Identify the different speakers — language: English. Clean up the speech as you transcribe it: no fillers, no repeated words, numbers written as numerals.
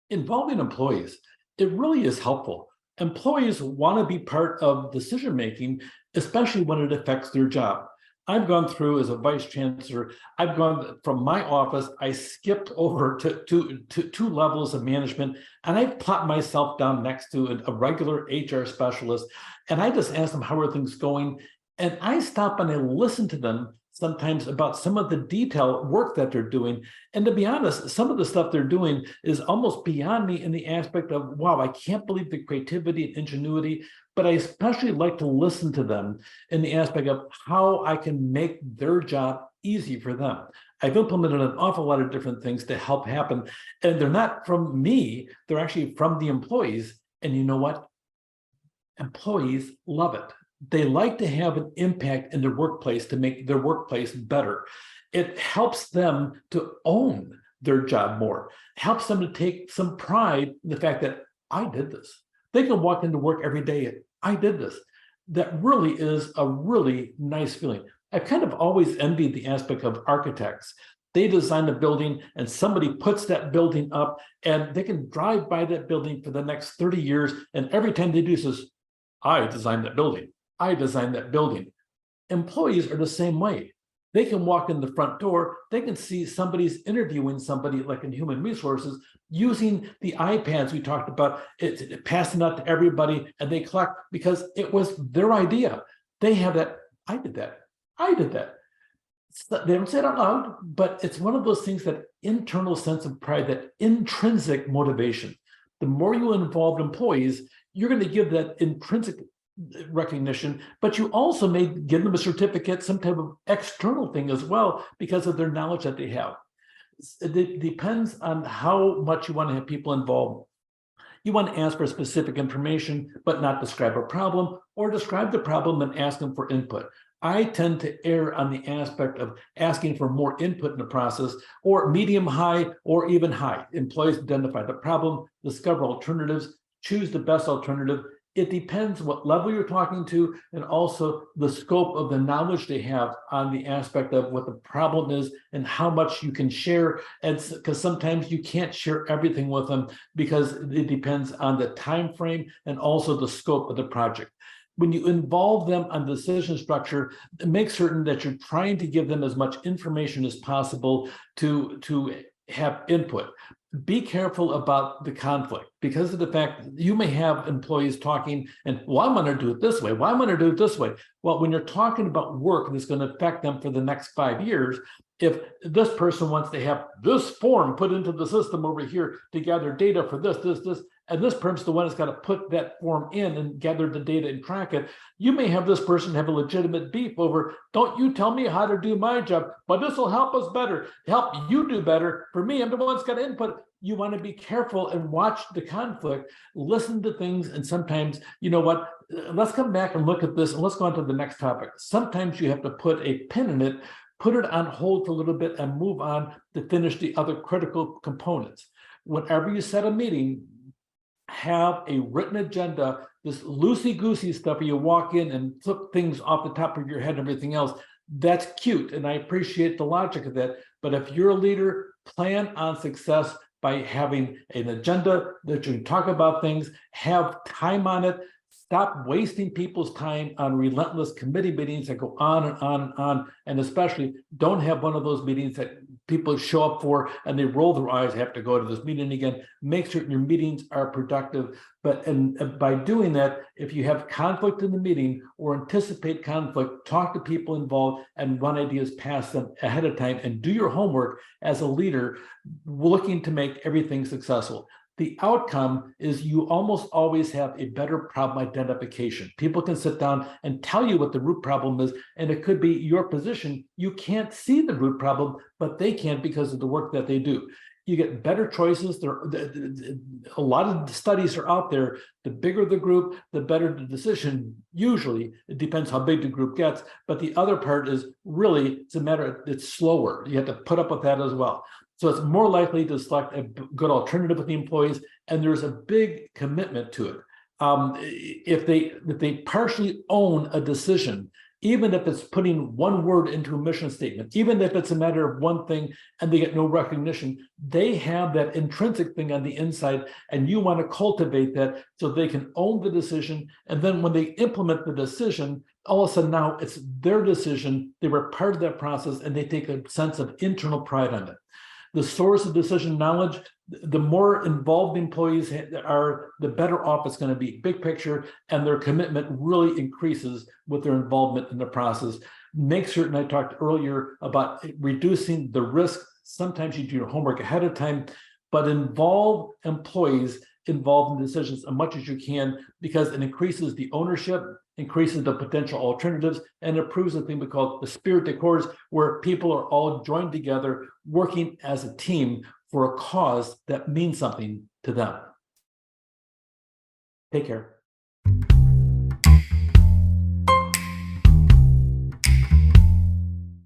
Speaker 1: Involving employees, it really is helpful. Employees want to be part of decision making, especially when it affects their job. I've gone through as a vice chancellor, I've gone from my office, I skipped over to two levels of management, and I plopped myself down next to a regular HR specialist, and I just asked them, how are things going? And I stop and I listen to them sometimes about some of the detail work that they're doing. And to be honest, some of the stuff they're doing is almost beyond me in the aspect of, wow, I can't believe the creativity and ingenuity, but I especially like to listen to them in the aspect of how I can make their job easy for them. I've implemented an awful lot of different things to help happen, and they're not from me, they're actually from the employees. And you know what? Employees love it. They like to have an impact in their workplace to make their workplace better. It helps them to own their job more, helps them to take some pride in the fact that I did this. They can walk into work every day and I did this. That really is a really nice feeling. I've kind of always envied the aspect of architects. They design a building and somebody puts that building up and they can drive by that building for the next 30 years. And every time they do says, I designed that building. I designed that building. Employees are the same way. They can walk in the front door, they can see somebody's interviewing somebody like in human resources using the iPads we talked about, it passing out to everybody, and they collect because it was their idea. They have that, I did that, I did that. They don't say it out loud, but it's one of those things, that internal sense of pride, that intrinsic motivation. The more you involve employees, you're going to give that intrinsic recognition, but you also may give them a certificate, some type of external thing as well, because of their knowledge that they have. It depends on how much you want to have people involved. You want to ask for specific information, but not describe a problem, or describe the problem and ask them for input. I tend to err on the aspect of asking for more input in the process, or medium high, or even high. Employees identify the problem, discover alternatives, choose the best alternative. It depends what level you're talking to, and also the scope of the knowledge they have on the aspect of what the problem is and how much you can share. And because sometimes you can't share everything with them because it depends on the time frame and also the scope of the project. When you involve them on decision structure, make certain that you're trying to give them as much information as possible to have input. Be careful about the conflict, because of the fact that you may have employees talking and, well, I'm going to do it this way. Well, I'm going to do it this way. Well, when you're talking about work that's going to affect them for the next 5 years, if this person wants to have this form put into the system over here to gather data for this, and this person's the one that's got to put that form in and gather the data and track it, you may have this person have a legitimate beef over, don't you tell me how to do my job, but this will help us better, help you do better. For me, I'm the one that's got input. You want to be careful and watch the conflict, listen to things, and sometimes, you know what, let's come back and look at this, and let's go on to the next topic. Sometimes you have to put a pin in it, put it on hold for a little bit, and move on to finish the other critical components. Whenever you set a meeting, have a written agenda. This loosey-goosey stuff where you walk in and flip things off the top of your head and everything else, that's cute, and I appreciate the logic of that. But if you're a leader, plan on success by having an agenda that you can talk about things, have time on it. Stop wasting people's time on relentless committee meetings that go on and on and on. And especially don't have one of those meetings that people show up for and they roll their eyes, have to go to this meeting again. Make certain your meetings are productive. But by doing that, if you have conflict in the meeting or anticipate conflict, talk to people involved and run ideas past them ahead of time, and do your homework as a leader looking to make everything successful. The outcome is you almost always have a better problem identification. People can sit down and tell you what the root problem is, and it could be your position. You can't see the root problem, but they can because of the work that they do. You get better choices. A lot of studies are out there. The bigger the group, the better the decision. Usually, it depends how big the group gets. But the other part is really, it's a matter of, it's slower. You have to put up with that as well. So it's more likely to select a good alternative with the employees, and there's a big commitment to it. If they partially own a decision, even if it's putting one word into a mission statement, even if it's a matter of one thing and they get no recognition, they have that intrinsic thing on the inside, and you want to cultivate that so they can own the decision. And then when they implement the decision, all of a sudden now it's their decision. They were part of that process and they take a sense of internal pride on it. The source of decision knowledge, the more involved the employees are, the better off it's going to be, big picture, and their commitment really increases with their involvement in the process. Make certain, I talked earlier about reducing the risk. Sometimes you do your homework ahead of time, but involve employees involved in decisions as much as you can, because it increases the ownership, increases the potential alternatives, and improves the thing we call the spirit de corps, where people are all joined together, working as a team for a cause that means something to them. Take care.